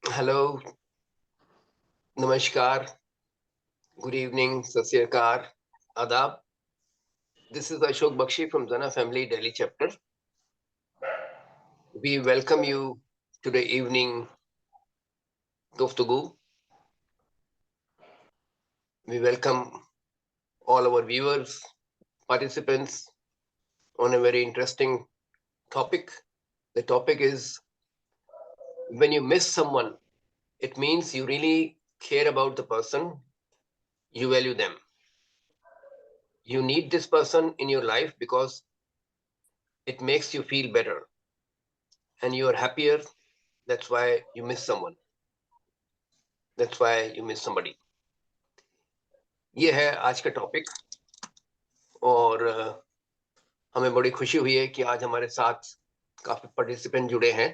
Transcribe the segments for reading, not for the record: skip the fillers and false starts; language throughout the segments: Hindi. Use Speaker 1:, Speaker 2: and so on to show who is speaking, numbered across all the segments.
Speaker 1: Hello, Namaskar, good evening, Sasyakar, Adab. This is Ashok Bakshi from Zana Family Delhi chapter. We welcome you today evening, Guftugu. We welcome all our viewers, participants on a very interesting topic. The topic is when you miss someone, it means you really care about the person, you value them. You need this person in your life because it makes you feel better and you are happier. That's why you miss someone. That's why you miss somebody. ये है आज का टॉपिक और हमें बड़ी खुशी हुई है कि आज हमारे साथ काफी पार्टिसिपेंट जुड़े हैं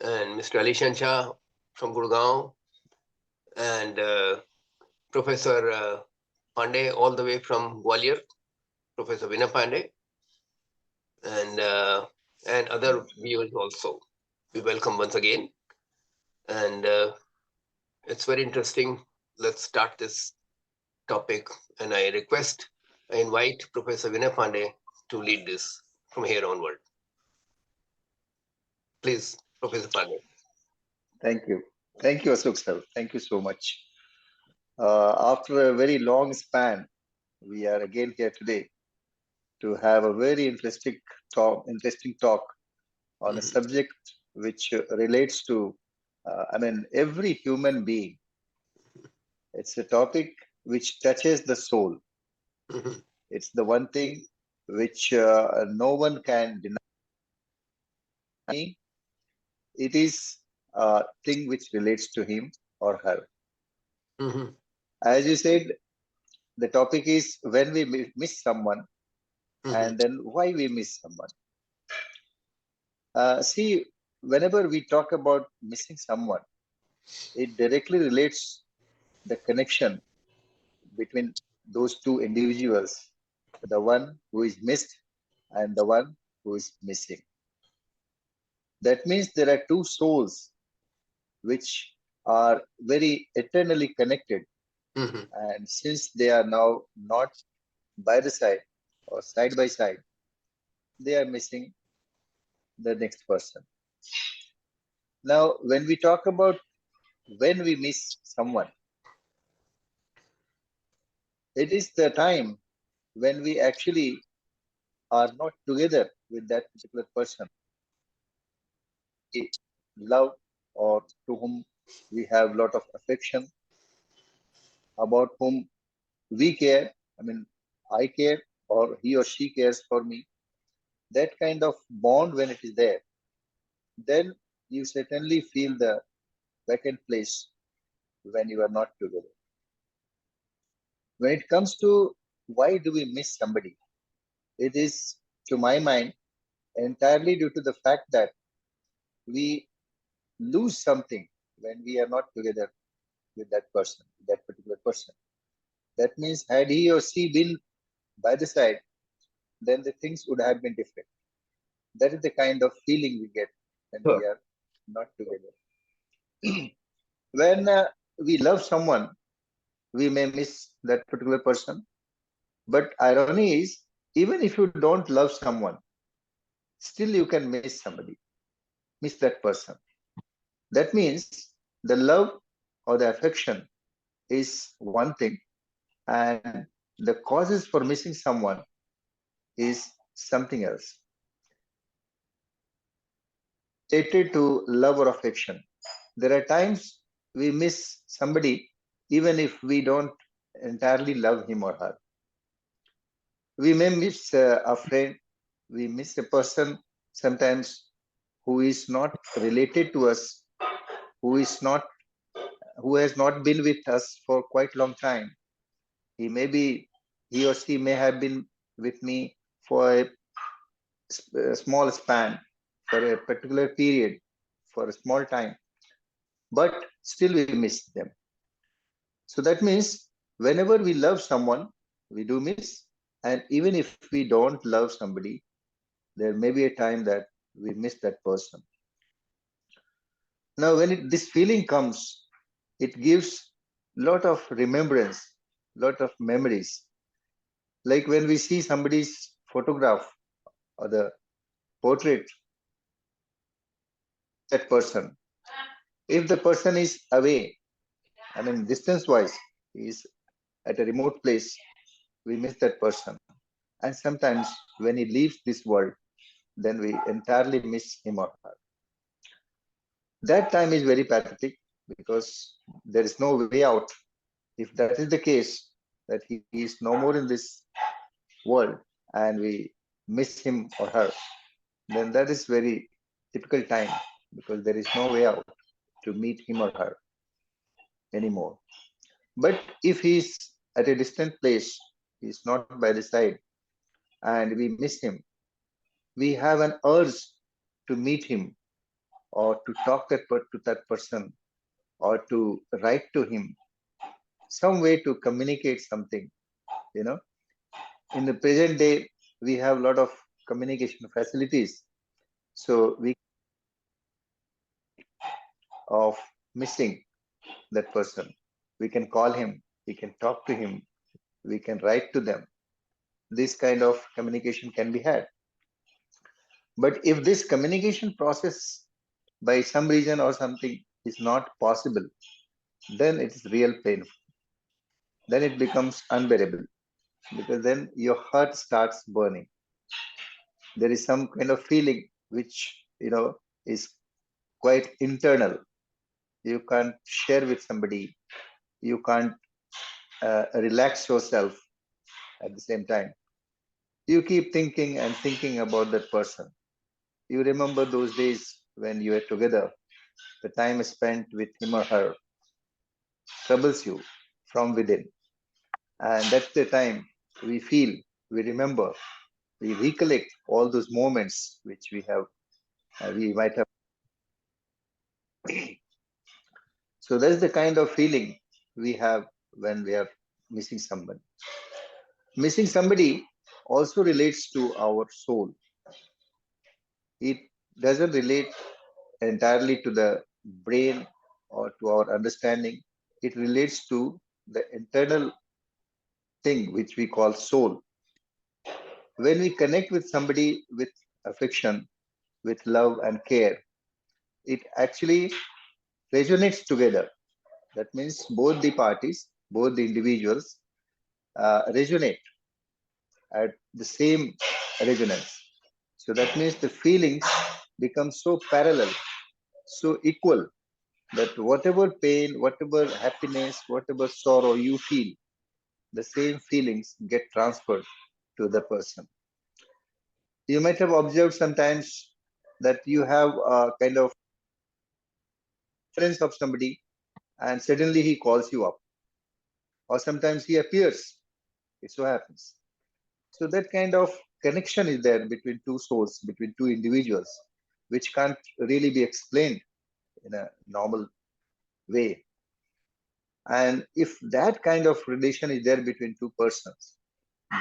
Speaker 1: and mister Ali Shah from Gurgaon and professor Pandey all the way from Gwalior professor Vinay Pandey and other viewers also. We welcome once again and it's very interesting. Let's start this topic and I invite Professor Vinay Pandey to lead this from here onward. Please, Professor Pandey.
Speaker 2: Thank you. Thank you, Ashok sir. Thank you so much. After a very long span, we are again here today to have a very interesting talk on a subject which relates to, every human being. It's a topic which touches the soul. It's the one thing which no one can deny. It is a thing which relates to him or her. As you said, the topic is when we miss someone and then why we miss someone. See, whenever we talk about missing someone, it directly relates the connection between those two individuals, the one who is missed and the one who is missing. That means there are two souls which are very eternally connected. And since they are now not by the side or side by side, they are missing the next person. Now, when we talk about when we miss someone, it is the time when we actually are not together with that particular person we love or to whom we have a lot of affection, about whom we care. I care or he or she cares for me. That kind of bond, when it is there, then you certainly feel the vacant place when you are not together. When it comes to why do we miss somebody, it is, to my mind, entirely due to the fact that we lose something when we are not together with that person, that particular person. That means had he or she been by the side, then the things would have been different. That is the kind of feeling we get when we are not together. When we love someone, we may miss that particular person. But irony is, even if you don't love someone, still you can miss somebody, miss that person. That means the love or the affection is one thing, and the causes for missing someone is something else. Related to love or affection, there are times we miss somebody even if we don't entirely love him or her. We may miss a friend, we miss a person sometimes who is not related to us, who has not been with us for quite a long time. He or she may have been with me for a small span, for a particular period, for a small time, but still we miss them. So that means whenever we love someone, we do miss. And even if we don't love somebody, there may be a time that we miss that person. Now, when this feeling comes, it gives lot of remembrance, lot of memories. Like when we see somebody's photograph or the portrait that person, if the person is away, I mean distance wise, he is at a remote place, we miss that person. And sometimes when he leaves this world, then we entirely miss him or her. That time is very pathetic because there is no way out. If that is the case, that he is no more in this world and we miss him or her, then that is very typical time because there is no way out to meet him or her anymore. But if he is at a distant place, he is not by the side, and we miss him, we have an urge to meet him or to talk to that person or to write to him, some way to communicate something. You know, in the present day, we have a lot of communication facilities, so we of missing that person. We can call him, we can talk to him, we can write to them. This kind of communication can be had. But if this communication process by some reason or something is not possible, then it is real painful. Then it becomes unbearable because then your heart starts burning. There is some kind of feeling which is quite internal. You can't share with somebody. You can't relax yourself at the same time. You keep thinking and thinking about that person. You remember those days when you were together. The time spent with him or her troubles you from within. And that's the time we feel, we remember, we recollect all those moments which we might have. So that's the kind of feeling we have when we are missing someone. Missing somebody also relates to our soul. It doesn't relate entirely to the brain or to our understanding. It relates to the internal thing which we call soul. When we connect with somebody with affection, with love and care, it actually resonates together. That means both the parties, both the individuals resonate at the same resonance. So that means the feelings become so parallel, so equal, that whatever pain, whatever happiness, whatever sorrow you feel, the same feelings get transferred to the person. You might have observed sometimes that you have a kind of friends of somebody and suddenly he calls you up, or sometimes he appears. It so happens. So that kind of connection is there between two souls, between two individuals, which can't really be explained in a normal way. And if that kind of relation is there between two persons,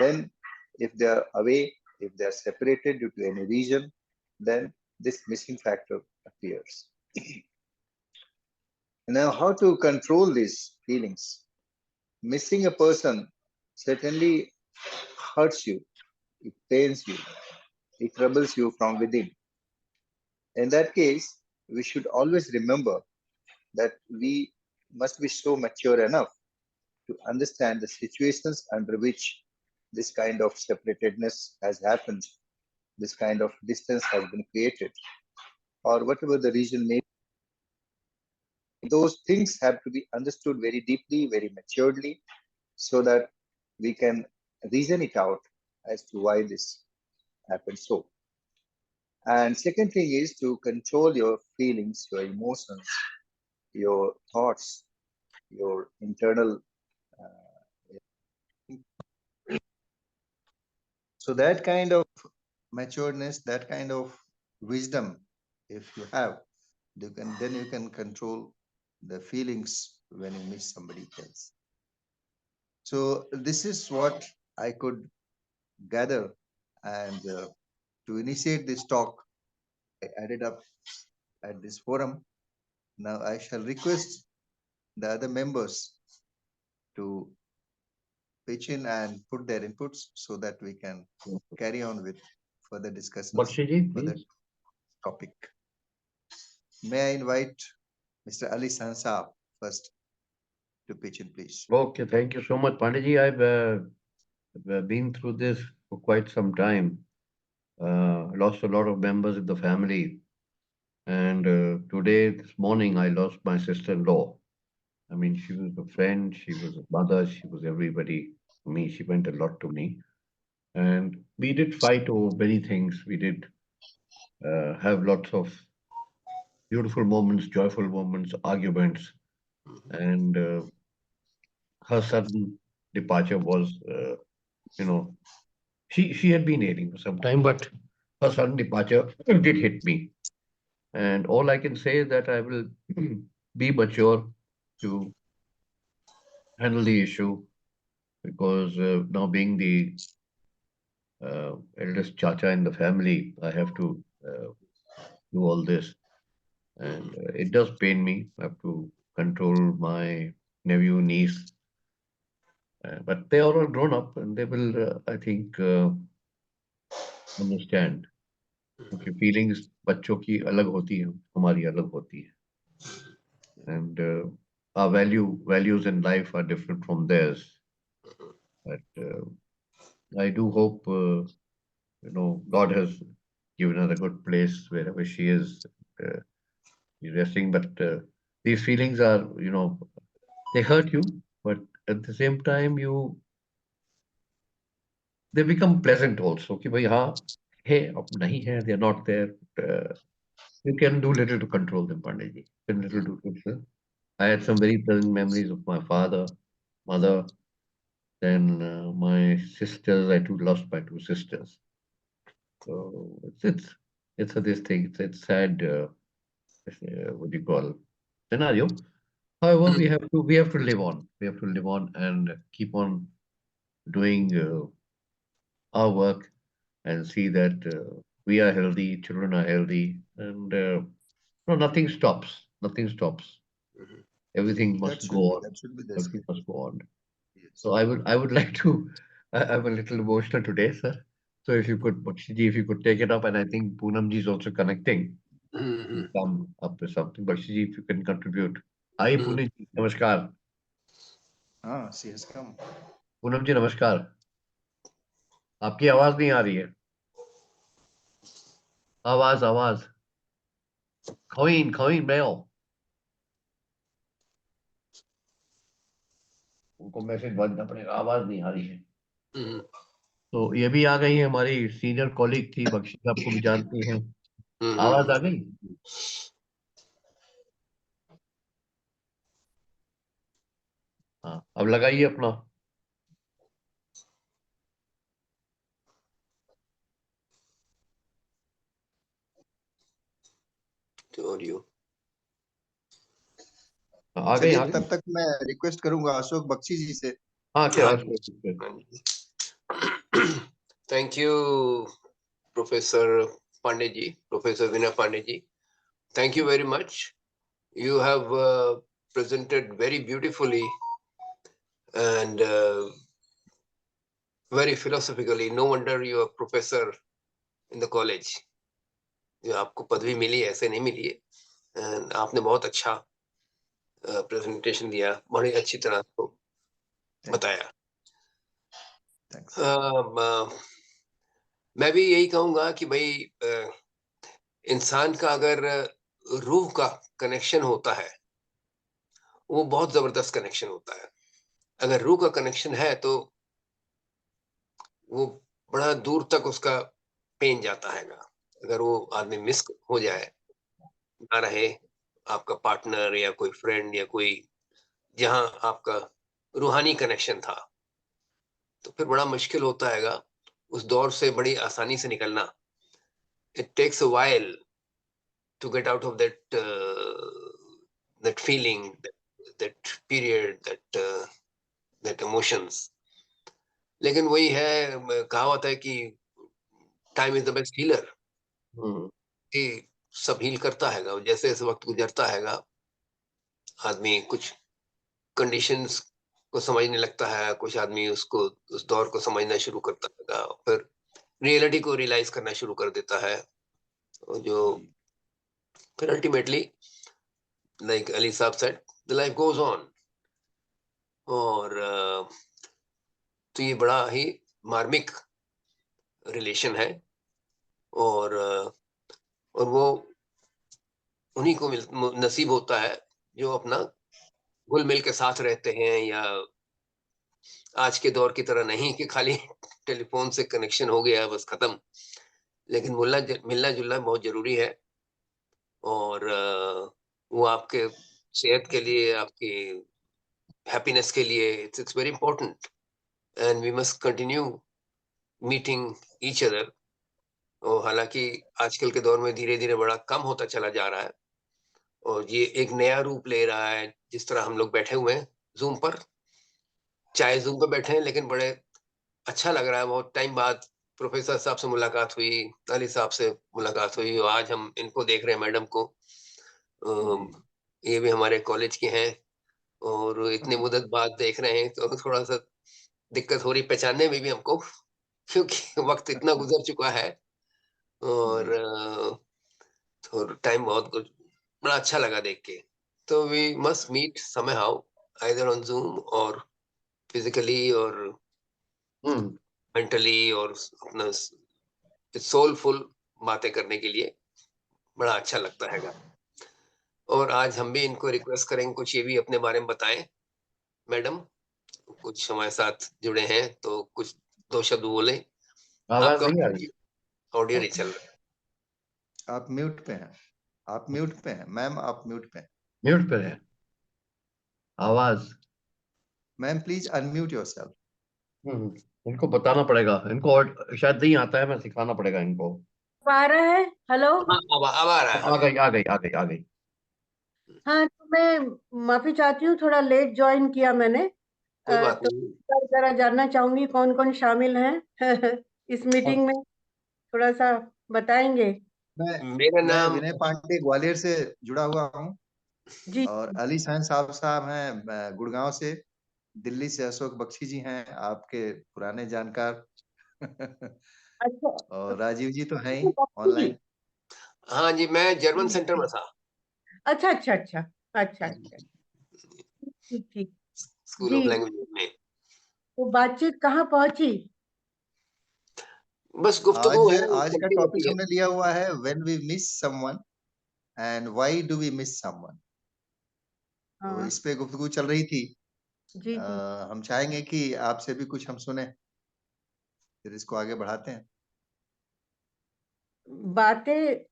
Speaker 2: then if they are away, if they are separated due to any reason, then this missing factor appears. Now, how to control these feelings? Missing a person certainly hurts you, it pains you, it troubles you from within. In that case, we should always remember that we must be so mature enough to understand the situations under which this kind of separatedness has happened, this kind of distance has been created, or whatever the reason may be. Those things have to be understood very deeply, very maturely, so that we can reason it out as to why this happened so. And second thing is to control your feelings, your emotions, your thoughts, your internal. So that kind of matureness, that kind of wisdom, if you have, you can control the feelings when you miss somebody else. So this is what I could gather and to initiate this talk, I added up at this forum. Now I shall request the other members to pitch in and put their inputs so that we can carry on with further discussions
Speaker 3: Bakshi ji,
Speaker 2: for the
Speaker 3: please.
Speaker 2: topic. May I invite Mr. Ali Sansab first to pitch in, please.
Speaker 3: Okay, thank you so much, Pandey ji. I've been through this for quite some time. Lost a lot of members in the family. And today, this morning, I lost my sister-in-law. I mean, she was a friend, she was a mother, she was everybody to me. She meant a lot to me. And we did fight over many things. We did have lots of beautiful moments, joyful moments, arguments. And her sudden departure was, you know, she had been ailing for some time, but her sudden departure did hit me. And all I can say is that I will be mature to handle the issue because now being the eldest chacha in the family, I have to do all this. And it does pain me. I have to control my nephew, niece. But they are all grown up and they will, I think, understand. क्योंकि feelings बच्चों की अलग होती हैं, हमारी अलग होती है. And our values in life are different from theirs. But I do hope, God has given her a good place wherever she is. Uh, she's resting, but these feelings are, they hurt you, but at the same time, they become pleasant also. कि भाई हाँ, hey, अब नहीं है, they're not there. You can do little to control them, Pandey ji. Can little do little. I had some very pleasant memories of my father, mother, then my sisters. I too lost my two sisters. So it's a this thing. It's sad. What do you call scenario? However, we have to live on. We have to live on and keep on doing our work and see that we are healthy, children are healthy, and no, nothing stops. Nothing stops. Everything must go on.
Speaker 2: That should be the
Speaker 3: Everything
Speaker 2: spirit.
Speaker 3: must go on.
Speaker 2: Yes.
Speaker 3: So I would like to. I'm a little emotional today, sir. So if you could, Bakshi ji, if you could take it up, and I think Poonam ji is also connecting. Come up with something. Bakshi ji, if you can contribute. Hi, Poonam ji, namaskar.
Speaker 2: Ah, she has come.
Speaker 3: Poonam जी नमस्कार. आपकी आवाज नहीं आ रही है. आवाज खवीन मेल. उनको मैसेज बनना पड़ेगा. आवाज नहीं आ रही है. तो ये भी आ गई है. हमारी सीनियर कॉलीग थी बख्शी, आपको भी जानती हैं. आवाज आ गई. हाँ, अब लगाइए अपना.
Speaker 1: ऑडियो
Speaker 3: आ
Speaker 2: चलिए
Speaker 3: गई.
Speaker 2: तब तक मैं रिक्वेस्ट करूंगा अशोक बख्शी जी से.
Speaker 3: हाँ क्या.
Speaker 1: Thank you professor Pandey ji, professor Vinay Pandey ji. Thank you very much. You have presented very beautifully and very philosophically. No wonder you are professor in the college. जो आपको पदवी मिली है, ऐसे नहीं मिली है. And आपने बहुत अच्छा प्रेजेंटेशन दिया, बड़ी अच्छी तरह को बताया. मैं भी यही कहूंगा कि भाई इंसान का अगर रूह का कनेक्शन होता है, वो बहुत जबरदस्त कनेक्शन होता है. अगर रूह का कनेक्शन है तो वो बड़ा दूर तक उसका पेन जाता है. अगर वो आदमी मिस हो जाए, ना रहे आपका पार्टनर या कोई फ्रेंड या कोई जहां आपका रूहानी कनेक्शन था, तो फिर बड़ा मुश्किल होता है उस दौर से बड़ी आसानी से निकलना. It takes a while to get out of that feeling, that period, that emotions. लेकिन वही है, कहावत है कि time is the best healer,
Speaker 3: hmm,
Speaker 1: कि सब हील करता हैगा। जैसे जैसे वक्त गुजरता हैगा, आदमी कुछ कंडीशंस को समझने लगता है, कुछ आदमी उसको उस दौर को समझना शुरू करता हैगा, फिर रियलिटी को रियलाइज करना शुरू कर देता है, और जो फिर अल्टीमेटली, लाइक अली साहब said, the life goes on. और तो ये बड़ा ही मार्मिक रिलेशन है, और वो उन्हीं को नसीब होता है जो अपना घुल मिल के साथ रहते हैं, या आज के दौर की तरह नहीं कि खाली टेलीफोन से कनेक्शन हो गया बस खत्म, लेकिन मिलना जुलना बहुत जरूरी है। और वो आपके सेहत के लिए, आपकी हैप्पीनेस के लिए, it's very important, and we must continue meeting each other. और हालांकि आजकल के दौर में धीरे धीरे बड़ा कम होता चला जा रहा है, और ये एक नया रूप ले रहा है, जिस तरह हम लोग बैठे हुए हैं जूम पर, चाहे जूम पे बैठे हैं, लेकिन बड़े अच्छा लग रहा है। बहुत टाइम बाद प्रोफेसर साहब से मुलाकात हुई, अली साहब से मुलाकात हुई, और आज हम इनको देख रहे हैं, मैडम को। अम, ये भी हमारे कॉलेज के हैं, और इतनी मुद्दत बाद देख रहे हैं, तो थोड़ा सा दिक्कत हो रही पहचानने में भी हमको, क्योंकि वक्त इतना गुजर चुका है। और तो टाइम बहुत कुछ बड़ा अच्छा लगा देख के। तो we must meet somehow, either on Zoom or physically or
Speaker 3: hmm,
Speaker 1: mentally, और अपना सोलफुल बातें करने के लिए बड़ा अच्छा लगता हैगा। और आज हम भी इनको रिक्वेस्ट करेंगे, कुछ ये भी अपने बारे में बताएं, मैडम। कुछ हमारे साथ जुड़े हैं, तो कुछ दो शब्द बोले।
Speaker 3: आवाज
Speaker 1: आपका
Speaker 3: नहीं आ रही?
Speaker 1: ऑडियो नहीं चल रहा।
Speaker 2: आप म्यूट पे हैं। आप म्यूट पे हैं मैम, आप म्यूट पे हैं।
Speaker 3: म्यूट पे है आवाज।
Speaker 2: Ma'am please unmute yourself.
Speaker 3: इनको बताना पड़ेगा, इनको और शायद नहीं आता है, मैं सिखाना पड़ेगा इनको।
Speaker 4: आ रहा है। हेलो।
Speaker 1: हाँ, अब आ रहा है,
Speaker 3: आ
Speaker 1: हाँ।
Speaker 3: गई, आ गई, आ गई, आ गई।
Speaker 4: हाँ, तो मैं माफी चाहती हूँ, थोड़ा लेट ज्वाइन किया मैंने।
Speaker 1: कोई बात
Speaker 4: तो
Speaker 1: नहीं।
Speaker 4: जरा जानना चाहूंगी कौन कौन शामिल हैं इस
Speaker 3: और
Speaker 4: मीटिंग में, थोड़ा सा बताएंगे।
Speaker 2: मैं
Speaker 1: मेरा
Speaker 2: मैं
Speaker 1: नाम
Speaker 2: विनय पांडे ग्वालियर से जुड़ा हुआ हूँ।
Speaker 4: जी।
Speaker 2: और अली सहन साहब हैं गुड़गांव से। दिल्ली से अशोक बख्शी जी हैं, आपके पुराने जानकार।
Speaker 4: अच्छा।
Speaker 2: और राजीव जी तो हैं ही
Speaker 4: बख्शी जी।
Speaker 2: ऑनलाइन।
Speaker 1: हाँ जी, मैं जर्मन सेंटर में था।
Speaker 4: अच्छा अच्छा अच्छा। अच्छा अच्छा। ठीक ठीक।
Speaker 1: School
Speaker 4: ji.
Speaker 1: ऑफ लैंग्वेज में।
Speaker 4: तो बातचीत कहाँ पहुंची?
Speaker 1: बस गुफ्तगू
Speaker 2: आज
Speaker 1: है,
Speaker 2: आज का
Speaker 1: चलती
Speaker 2: टॉपिक
Speaker 1: रहती है।
Speaker 2: हमने लिया हुआ है when we miss someone and why do we miss someone. तो
Speaker 4: हाँ।
Speaker 2: इस पे गुफ्तगू चल रही थी।
Speaker 4: जी जी।
Speaker 2: हम चाहेंगे कि आपसे भी कुछ हम सुने, फिर इसको आगे बढ़ाते हैं।
Speaker 4: बातें,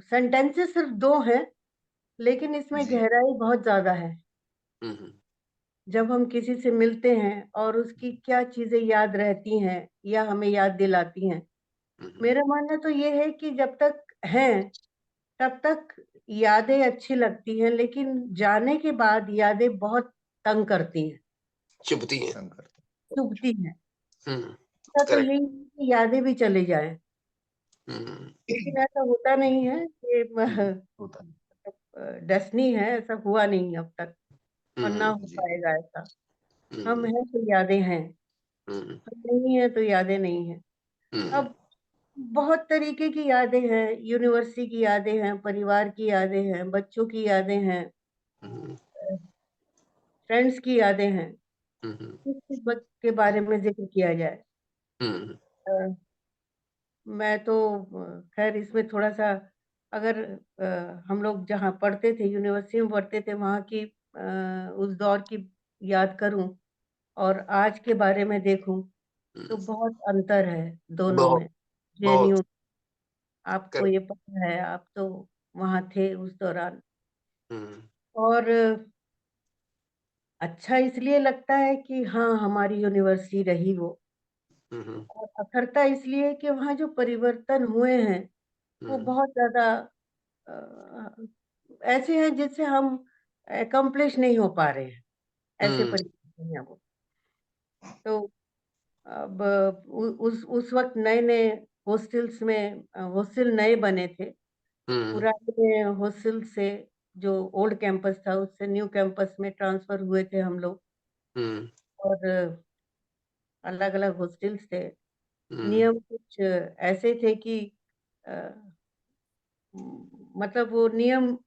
Speaker 4: सेंटेंसेस सिर्फ दो हैं, लेकिन इसमें
Speaker 2: जी
Speaker 4: गहराई बहुत ज्यादा है।
Speaker 1: हम्म,
Speaker 4: जब हम किसी से मिलते हैं और उसकी क्या चीजें याद रहती हैं या हमें याद दिलाती हैं,
Speaker 1: हम्म,
Speaker 4: मेरा मानना तो ये है कि जब तक हैं तब तक यादें अच्छी लगती हैं, लेकिन जाने के बाद यादें बहुत तंग करती हैं,
Speaker 1: चुभती है।
Speaker 2: तंग करते
Speaker 4: चुभती हैं।
Speaker 1: हम्म,
Speaker 4: ऐसा तो
Speaker 1: करेक्ट।
Speaker 4: यही है कि यादें भी चली जाएं,
Speaker 1: हम्म,
Speaker 4: लेकिन ऐसा होता नहीं है कि
Speaker 2: होता है।
Speaker 4: डेस्टिनी है, ऐसा हुआ नहीं अब तक और ना हो
Speaker 2: जी
Speaker 4: पाएगा ऐसा। हम
Speaker 1: हम्म,
Speaker 4: हैं तो यादें हैं,
Speaker 1: हम्म,
Speaker 4: हम नहीं है तो यादें नहीं हैं।
Speaker 1: हम्म,
Speaker 4: अब बहुत तरीके की यादें हैं, यूनिवर्सिटी की यादें हैं, परिवार की यादें हैं, बच्चों की यादें हैं,
Speaker 1: हम्म,
Speaker 4: फ्रेंड्स की यादें हैं।
Speaker 1: हम्म,
Speaker 4: किस किस वक्त के बारे में जिक्र किया जाए?
Speaker 1: हम्म,
Speaker 4: अ, मैं तो खैर इसमें थोड़ा सा, अगर हम लोग जहाँ पढ़ते थे, यूनिवर्सिटी में पढ़ते थे, वहाँ की उस दौर की याद करूं और आज के बारे में देखूं, तो
Speaker 1: हम्म,
Speaker 4: बहुत अंतर है दोनों
Speaker 1: बहुत
Speaker 4: में।
Speaker 1: बहुत।
Speaker 4: जेएनयू, आपको
Speaker 1: करेक्ट।
Speaker 4: ये पता है, आप तो वहाँ थे उस दौरान।
Speaker 1: हम्म,
Speaker 4: और अच्छा इसलिए लगता है कि हाँ, हमारी यूनिवर्सिटी रही वो,
Speaker 1: हम्म,
Speaker 4: और अखरता इसलिए कि वहाँ जो परिवर्तन हुए हैं वो
Speaker 1: हम्म,
Speaker 4: बहुत ज्यादा अ, ऐसे हैं जिससे हम एकम्प्लिश नहीं हो पा रहे हैं, ऐसे
Speaker 1: हम्म,
Speaker 4: परिवर्तन हैं वो। तो अब उस वक्त नए-नए हॉस्टल्स में हॉस्टल नए बने थे। पुराने हॉस्टल से जो ओल्ड कैंपस था उससे न्यू कैंपस में ट्रांसफर हुए थे हम लोग और अलग-अलग हॉस्टल्स थे। नियम कुछ ऐसे थे कि अ, मतलब वो नियम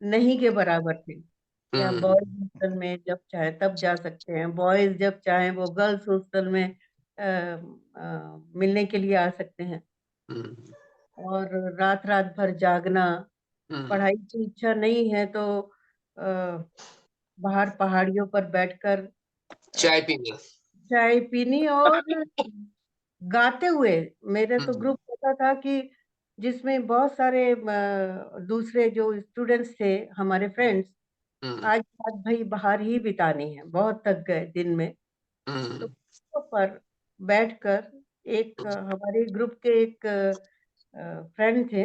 Speaker 4: नहीं के बराबर थे। कि आप बॉयज़ हॉस्टल में जब चाहें तब जा सकते हैं, बॉयज़ जब चाहें वो गर्ल्स हॉस्टल में मिलने के लिए आ सकते हैं और रात-रात भर जागना, पढ़ाई की इच्छा नहीं है तो बाहर पहाड़ियों पर बैठकर अ,
Speaker 1: चाय पीना।
Speaker 4: चाय पीनी और गाते हुए। मेरे तो ग्रुप होता था कि जिसमें बहुत सारे दूसरे जो स्टूडेंट्स थे, हमारे फ्रेंड्स, आज रात भई बाहर ही बितानी है, बहुत थक गए दिन में। तो वहाँ पर बैठकर एक हमारे ग्रुप के एक फ्रेंड थे,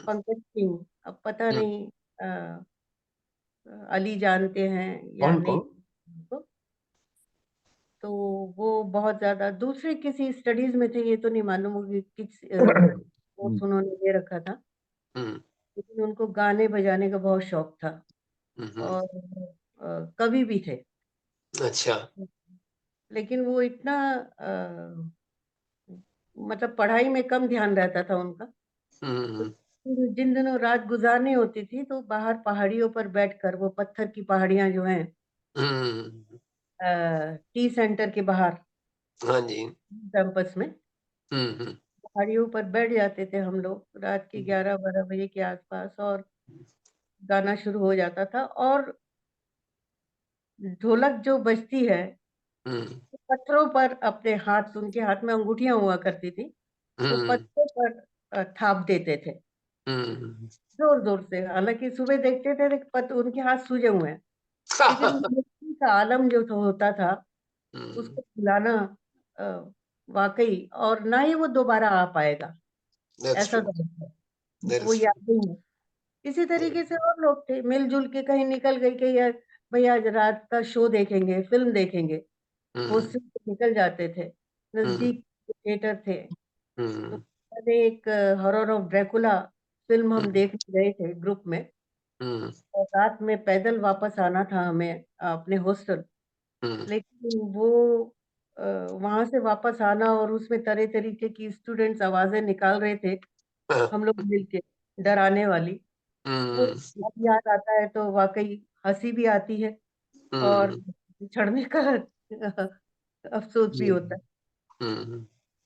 Speaker 4: पंकज सिंह, अब पता नहीं अ अली जानते हैं या
Speaker 3: कौन
Speaker 4: नहीं
Speaker 3: कौन?
Speaker 4: उनको। तो वो बहुत ज़्यादा दूसरे किसी स्टडीज़ में थे, ये तो नहीं मालूम होगी किस कोर्स उन्होंने ले रखा था। लेकिन उनको गाने बजाने का बहुत शौक था और कवि भी थे।
Speaker 1: अच्छा।
Speaker 4: लेकिन वो इतना मतलब पढ़ाई में कम ध्यान रहता था उनका। तो जिन दिनों रात गुज़ारनी होती थी, तो बाहर पहाड़ियों पर बैठकर वो पत्थर की पहाड़ियाँ जो हैं टी सेंटर के बाहर
Speaker 1: हाँ जी।
Speaker 4: कैंपस में,
Speaker 1: हम्म
Speaker 4: पहाड़ियों पर बैठ जाते थे हम लोग रात के 11-12 बजे के आस-पास और गाना शुरू हो जाता था और ढोलक जो बजती है, तो पत्थरों पर अपने हाथ उनके हाथ में अंगूठियाँ हुआ करती थी, वो पत्थरों पर थाप देते थे, ज़ोर-ज़ोर से। हालाँकि सुबह देखते थे कि उनके हाथ सूजे हुए हैं, लेकिन वो मिट्टी का आलम जो होता था, उसको खिलाना अ, वाक़ई और ना ही वो दोबारा आ पाएगा,
Speaker 1: दैट्स
Speaker 4: ऐसा
Speaker 1: ट्रू।
Speaker 4: दौर था।
Speaker 1: दैट
Speaker 4: वो
Speaker 1: इज ट्रू।
Speaker 4: यादें हैं। इसी तरीके से और लोग थे, मिल-जुल के कहीं निकल गए कि यार भई आज रात का शो देखेंगे, फ़िल्म देखेंगे। हॉस्टल से निकल जाते थे, नज़दीक थिएटर थे, तो मैंने एक हॉरर ऑफ ड्रैकुला फ़िल्म हम देखने गए थे ग्रुप में और रात में पैदल वापस आना था हमें अपने हॉस्टल। लेकिन वो अ, वहाँ से वापस आना और उसमें तरह तरीके की स्टूडेंट्स आवाज़ें निकाल रहे थे, हम लोग मिल के, डराने वाली। वो अब याद आता है तो वाक़ई हँसी भी आती है और बिछड़ने का अफ़सोस भी होता है।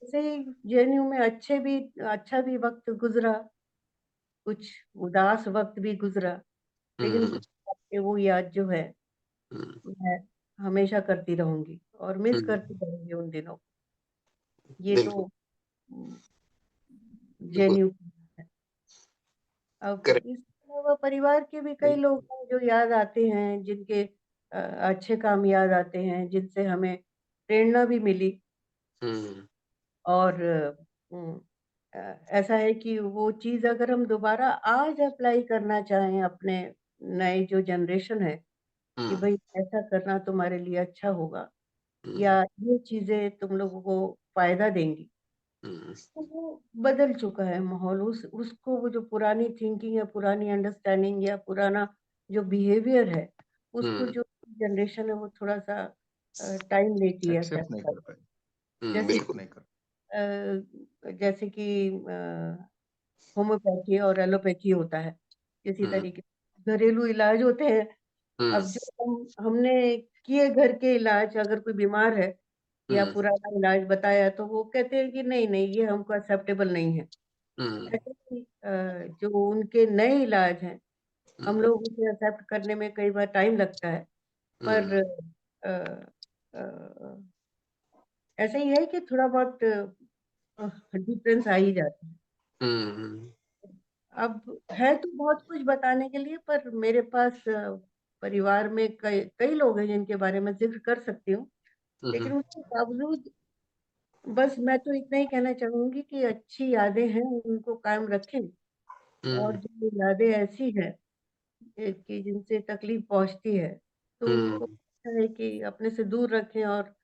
Speaker 4: ऐसे ही जेएनयू में अच्छा भी वक़्त गुज़रा, कुछ उदास वक़्त भी गुज़रा, लेकिन कुछ आपके वो याद जो है, मैं हमेशा करती रहूँगी और मिस करती रहूँगी उन दिनों को। ये तो
Speaker 1: बिल्कुल।
Speaker 4: उम,
Speaker 1: बिल्कुल।
Speaker 4: जेएनयू की है। अब
Speaker 1: करेक्ट।
Speaker 4: इसके अलावा परिवार के भी कई लोग हैं जो याद आते हैं, जिनके अच्छे काम याद आते हैं, जिनसे हमें प्रेरणा भी मिली और उम, अ, ऐसा है कि वो चीज़ अगर हम दोबारा आज अप्लाई करना चाहें अपने नए जो जनरेशन है, कि भई ऐसा करना तुम्हारे लिए अच्छा होगा या ये चीज़ें तुम लोगों को फ़ायदा देंगी। तो वो बदल चुका है माहौल, उसको वो जो पुरानी थिंकिंग या पुरानी अंडरस्टैंडिंग या पुराना जो बिहेवियर है, उसको जो जनरेशन है वो थोड़ा-सा टाइम लेती है
Speaker 2: एक्सेप्ट नहीं
Speaker 4: एक्सेप्ट
Speaker 2: कर
Speaker 4: करने।
Speaker 2: पाए,
Speaker 4: जैसे
Speaker 1: बिल्कुल।
Speaker 2: एक्सेप्ट
Speaker 4: कि
Speaker 2: नहीं कर
Speaker 4: जैसे कि होम्योपैथी और एलोपैथी होता है, इसी
Speaker 1: हम्म
Speaker 4: तरीके से घरेलू इलाज होते हैं।
Speaker 1: हम्म
Speaker 4: अब जो हमने किए घर के इलाज अगर कोई बीमार है या
Speaker 1: हम्म
Speaker 4: पुराना इलाज बताया तो वो कहते हैं कि नहीं, ये हमको एक्सेप्टेबल नहीं है।
Speaker 1: हम्म
Speaker 4: ऐसे ही जो उनके नए इलाज हैं, हम लोग उसे एक्सेप्ट करने में कई बार टाइम लगता है। पर अ अ, ऐसा ही है कि थोड़ा बहुत डिफरेंस आ ही जाता है।
Speaker 1: हम्म
Speaker 4: अब है तो बहुत कुछ बताने के लिए पर मेरे पास परिवार में कई कई लोग हैं जिनके बारे में ज़िक्र कर सकती हूँ। लेकिन उसके बावजूद बस मैं तो इतना ही कहना चाहूँगी कि अच्छी यादें हैं, उनको कायम रखें और जो यादें ऐसी हैं कि जिनसे तकलीफ़ पहुँचती है, तो उनको अच्छा है कि अपने से दूर रखें और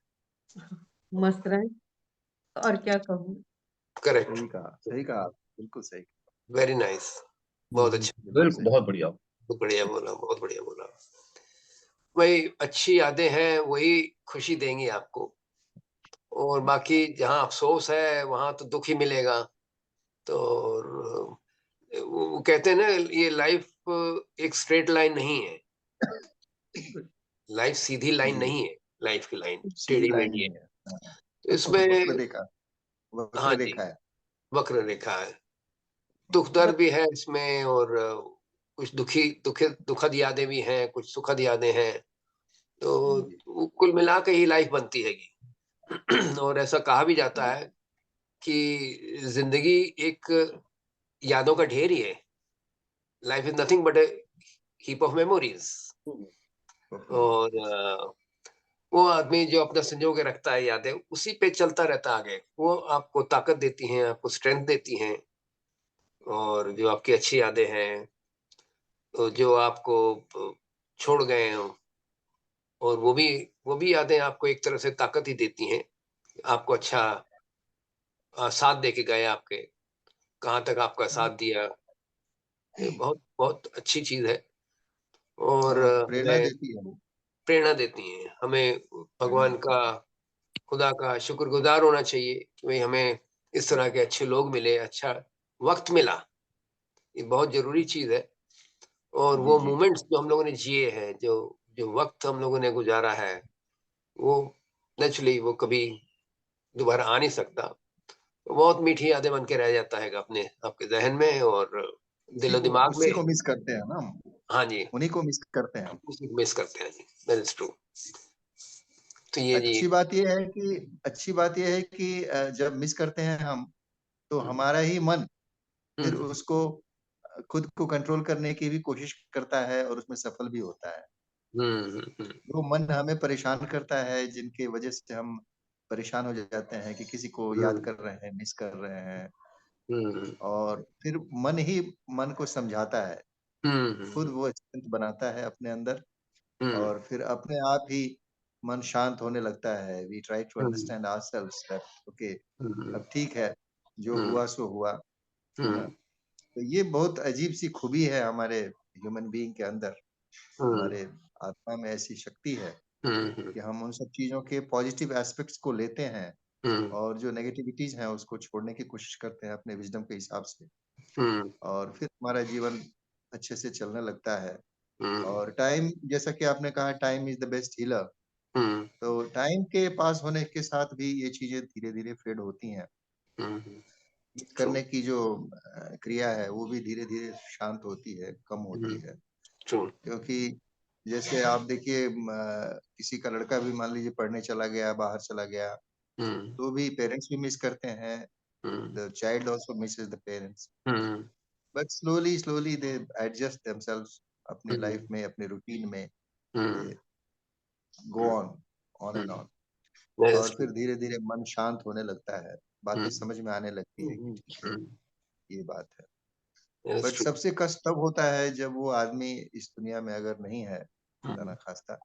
Speaker 4: मस्त रहें, और क्या कहूँ।
Speaker 1: करेक्ट,
Speaker 2: सही कहा, बिल्कुल सही।
Speaker 1: वेरी नाइस, बहुत अच्छा,
Speaker 3: बिल्कुल, बहुत बढ़िया।
Speaker 1: बहुत बढ़िया बोला, बहुत बढ़िया बोला। वही अच्छी यादें हैं, वही खुशी देंगी आपको, और बाकी जहाँ अफसोस है वहां तो दुख ही मिलेगा। तो वो कहते हैं ना, ये लाइफ एक स्ट्रेट लाइन नहीं है, लाइफ सीधी लाइन नहीं है, लाइफ की लाइन
Speaker 2: सीधी
Speaker 1: टेढ़ी
Speaker 2: लाइन
Speaker 1: मेढ़ी है।
Speaker 2: नहीं है,
Speaker 1: तो इसमें हाँ
Speaker 2: वक्र
Speaker 1: जी,
Speaker 2: रेखा है।
Speaker 1: वक्र रेखा है, दुख दर्द भी है इसमें, और कुछ दुखद यादें भी हैं, कुछ सुखद यादें हैं। तो कुल मिला के ही लाइफ बनती हैगी। और ऐसा कहा भी जाता है कि जिंदगी एक यादों का ढेर ही है, life is nothing but A heap of memories. और वो आदमी जो अपना संजो के रखता है यादें, उसी पे चलता रहता है आगे, वो आपको ताकत देती हैं, आपको स्ट्रेंथ देती हैं। और जो आपकी अच्छी यादें हैं, तो जो आपको छोड़ गए हैं, और वो भी यादें आपको एक तरह से ताकत ही देती हैं, आपको अच्छा साथ दे के गए, आपके कहाँ तक आपका साथ दिया। ये बहुत बहुत अच्छी चीज है, और
Speaker 2: प्रेरणा
Speaker 1: हमें
Speaker 2: देती है वो।
Speaker 1: प्रेरणा देती है। हमें भगवान का, खुदा का शुक्रगुजार होना चाहिए कि भाई हमें इस तरह के अच्छे लोग मिले, अच्छा वक्त मिला, ये बहुत जरूरी चीज है। और वो मोमेंट्स जो हम लोगों ने जिए हैं, जो जो वक्त हम लोगों ने गुजारा है, वो नेचुरली वो कभी दोबारा आ नहीं सकता। बहुत मीठी यादें बन के रह जाता है अपने आपके जहन में और दिलो दिमाग में।
Speaker 2: उसी को मिस करते हैं ना हम,
Speaker 1: हाँ जी,
Speaker 2: उन्हीं को मिस करते हैं हम।
Speaker 1: उसी को मिस करते हैं जी, दैट इज ट्रू। तो ये जी,
Speaker 2: अच्छी बात यह है कि जब मिस करते हैं हम, तो हमारा ही मन फिर उसको खुद को कंट्रोल करने की भी कोशिश करता है और उसमें सफल भी होता है। जो मन हमें परेशान करता है, जिनके वजह से हम परेशान हो जाते हैं कि किसी को याद कर रहे हैं, मिस कर रहे हैं, और फिर मन को समझाता है, खुद वो स्ट्रेंथ बनाता है अपने अंदर, और फिर अपने आप ही मन शांत होने लगता है। We try to understand ourselves that okay, अब ठीक है, जो हुआ सो हुआ, है ना। तो ये बहुत अजीब सी खूबी है हमारे ह्यूमन बीइंग के अंदर, हमारे आत्मा में ऐसी शक्ति है कि हम उन सब चीजों के पॉजिटिव एस्पेक्ट्स को लेते हैं, और जो नेगेटिविटीज हैं उसको छोड़ने की कोशिश करते हैं अपने विजडम के हिसाब से, और फिर हमारा जीवन अच्छे से चलने लगता है। और टाइम, जैसा कि आपने कहा, time is the best healer. तो टाइम के पास होने के साथ भी ये चीजें धीरे धीरे फेड होती हैं। करने की जो क्रिया है वो भी धीरे धीरे शांत होती है, कम होती है। क्योंकि जैसे आप देखिए, किसी का लड़का भी मान लीजिए पढ़ने चला गया, बाहर चला गया, तो भी पेरेंट्स भी मिस करते हैं। The child also Mrs the parents, but slowly slowly they adjust themselves अपनी लाइफ में, अपने रूटीन में, गो ऑन एंड ऑन। और फिर धीरे धीरे मन शांत होने लगता है, बातें समझ में आने लगती है कि ठीक है, ये बात है। बट सबसे कष्ट तब होता है जब वो आदमी इस दुनिया में अगर नहीं है, खुदा ना खास्ता,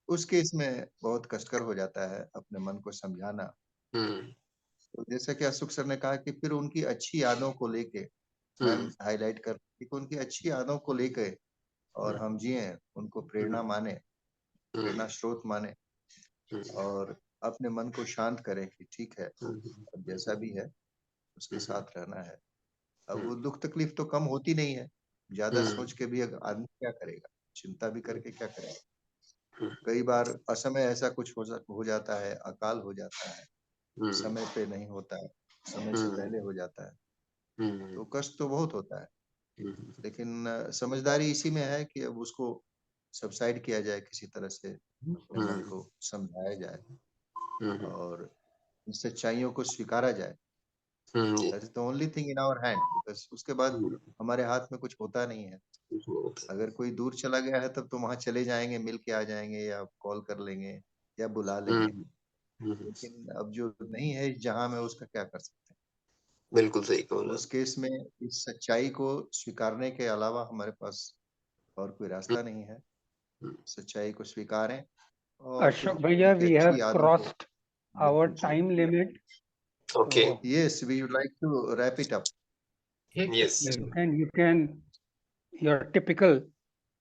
Speaker 2: उस केस में बहुत कष्टकर हो जाता है अपने मन को समझाना। तो जैसा कि अशोक सर ने कहा कि फिर उनकी अच्छी यादों को लेके, मैम हाईलाइट कर कि उनकी अच्छी यादों को लेके और हम जिए, उनको प्रेरणा माने, प्रेरणा स्रोत माने, और अपने मन को शांत करें कि ठीक है, अब जैसा भी है उसके साथ रहना है। अब वो दुख तकलीफ तो कम होती नहीं है, ज्यादा सोच के भी अगर आदमी क्या करेगा, चिंता भी करके क्या करेगा। कई बार असमय ऐसा कुछ हो जाता है, अकाल हो जाता है, समय पे नहीं होता है, समय से पहले हो जाता है, तो कष्ट तो बहुत होता है। लेकिन समझदारी इसी में है कि अब उसको सबसाइड किया जाए, किसी तरह से अपने मन को समझाया जाए और सच्चाइयों को स्वीकारा जाए। That is the only thing in our hand, because उसके बाद हमारे हाथ में कुछ होता नहीं है। अगर कोई दूर चला गया है तब तो वहां चले जाएंगे, मिल के आ जाएंगे, या कॉल कर लेंगे, या बुला लेंगे। लेकिन अब जो नहीं है इस जहां में, उसका क्या कर सकते हैं।
Speaker 1: बिल्कुल सही
Speaker 2: तो
Speaker 1: बोला।
Speaker 2: उस केस में इस सच्चाई को स्वीकारने के अलावा हमारे पास और कोई रास्ता नहीं है। सच्चाई को स्वीकारें और फिर
Speaker 5: अशोक भैया,
Speaker 2: उनकी
Speaker 5: वी
Speaker 2: अच्छी
Speaker 5: हैव
Speaker 2: यादों को।
Speaker 5: Crossed our time limit.
Speaker 1: Okay.
Speaker 5: So
Speaker 2: Yes, we would like to wrap it up.
Speaker 1: Yes.
Speaker 5: you can your typical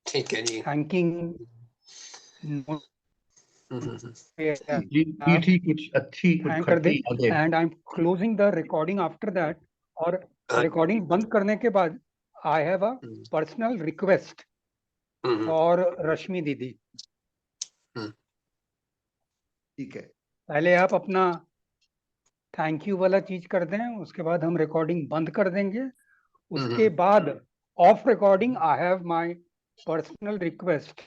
Speaker 1: ठीक है जी.
Speaker 5: thanking note
Speaker 3: मीठी मीठी कुछ अच्छी कुछ
Speaker 5: thank कर दे,
Speaker 3: खट्टी यादें.
Speaker 5: and I'm closing the recording after that. और recording बंद करने के बाद I have a personal request for रश्मि दीदी.
Speaker 2: ठीक है.
Speaker 5: पहले आप अपना थैंक यू वाला चीज कर दें, उसके बाद हम रिकॉर्डिंग बंद कर देंगे. उसके बाद off recording I have my personal request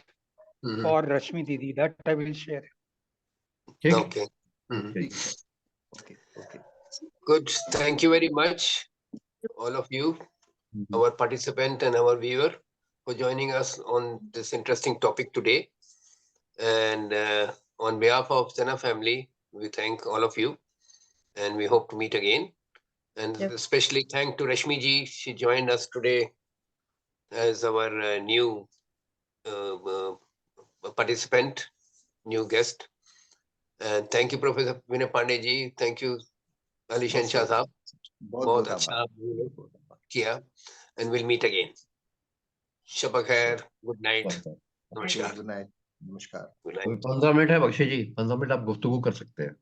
Speaker 5: for Rashmi दीदी that I will share.
Speaker 1: Okay.
Speaker 2: Okay. Okay.
Speaker 1: Good. Thank you very much, all of you, our participant and our viewer, for joining us on this interesting topic today. And on behalf of Sena family, we thank all of you, and we hope to meet again. And especially thank to Rashmi ji. She joined us today as our new participant, new guest. And thank you, Professor Vinay Pandey ji. Thank you, Ali Shansha Saab. बहुत अच्छा किया. And we'll meet again. शब खैर. Good night. नमस्कार.
Speaker 2: Good night. नमस्कार.
Speaker 3: 15 मिनट है बख्शी जी, 15 मिनट आप गुफ्तगू कर सकते हैं.